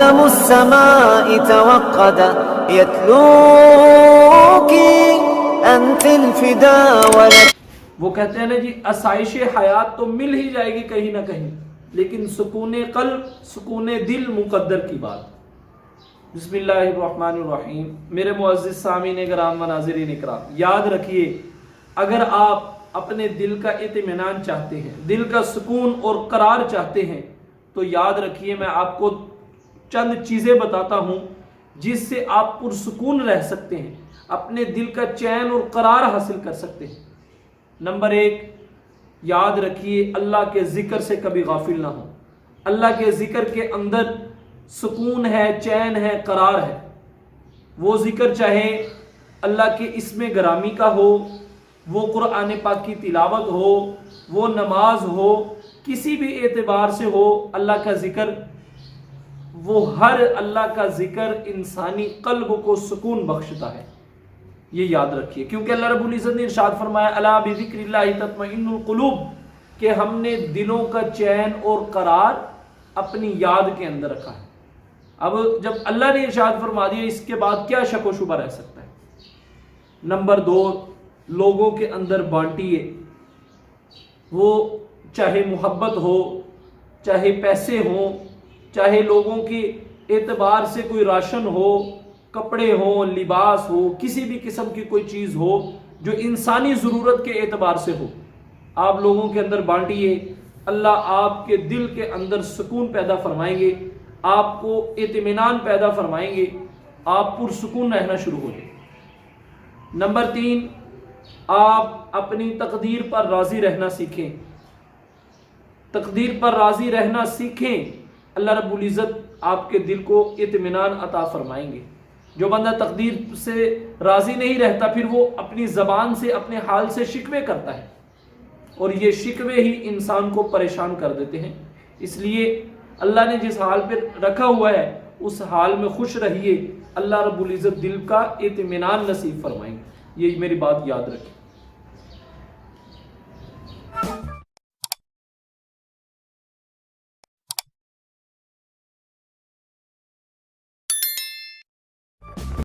السماء توقد يتلوك أنت الفدا ولك. وہ کہتے ہیں نا جی آسائش حیات تو مل ہی جائے گی کہیں نہ کہیں، لیکن سکون قلب، سکون دل مقدر کی بات. بسم اللہ الرحمن الرحیم. میرے معزز سامعین کرام و ناظرین اکرام، یاد رکھیے اگر آپ اپنے دل کا اطمینان چاہتے ہیں، دل کا سکون اور قرار چاہتے ہیں، تو یاد رکھیے میں آپ کو چند چیزیں بتاتا ہوں جس سے آپ پرسکون رہ سکتے ہیں، اپنے دل کا چین اور قرار حاصل کر سکتے ہیں. نمبر 1، یاد رکھیے اللہ کے ذکر سے کبھی غافل نہ ہو. اللہ کے ذکر کے اندر سکون ہے، چین ہے، قرار ہے. وہ ذکر چاہے اللہ کے اسم گرامی کا ہو، وہ قرآن پاک کی تلاوت ہو، وہ نماز ہو، کسی بھی اعتبار سے ہو، اللہ کا ذکر، وہ ہر اللہ کا ذکر انسانی قلب کو سکون بخشتا ہے. یہ یاد رکھیے، کیونکہ اللہ رب العزت نے ارشاد فرمایا الا بذکر اللہ تطمئن القلوب، کہ ہم نے دلوں کا چین اور قرار اپنی یاد کے اندر رکھا ہے. اب جب اللہ نے ارشاد فرما دیا، اس کے بعد کیا شک و شبہ رہ سکتا ہے. نمبر 2، لوگوں کے اندر بانٹیے، وہ چاہے محبت ہو، چاہے پیسے ہوں، چاہے لوگوں کے اعتبار سے کوئی راشن ہو، کپڑے ہوں، لباس ہو، کسی بھی قسم کی کوئی چیز ہو جو انسانی ضرورت کے اعتبار سے ہو، آپ لوگوں کے اندر بانٹیے. اللہ آپ کے دل کے اندر سکون پیدا فرمائیں گے، آپ کو اطمینان پیدا فرمائیں گے، آپ پرسکون رہنا شروع ہو جائیں. نمبر 3، آپ اپنی تقدیر پر راضی رہنا سیکھیں. تقدیر پر راضی رہنا سیکھیں، اللہ رب العزت آپ کے دل کو اطمینان عطا فرمائیں گے. جو بندہ تقدیر سے راضی نہیں رہتا، پھر وہ اپنی زبان سے، اپنے حال سے شکوے کرتا ہے، اور یہ شکوے ہی انسان کو پریشان کر دیتے ہیں. اس لیے اللہ نے جس حال پہ رکھا ہوا ہے اس حال میں خوش رہیے، اللہ رب العزت دل کا اطمینان نصیب فرمائیں گے. یہ میری بات یاد رکھیں.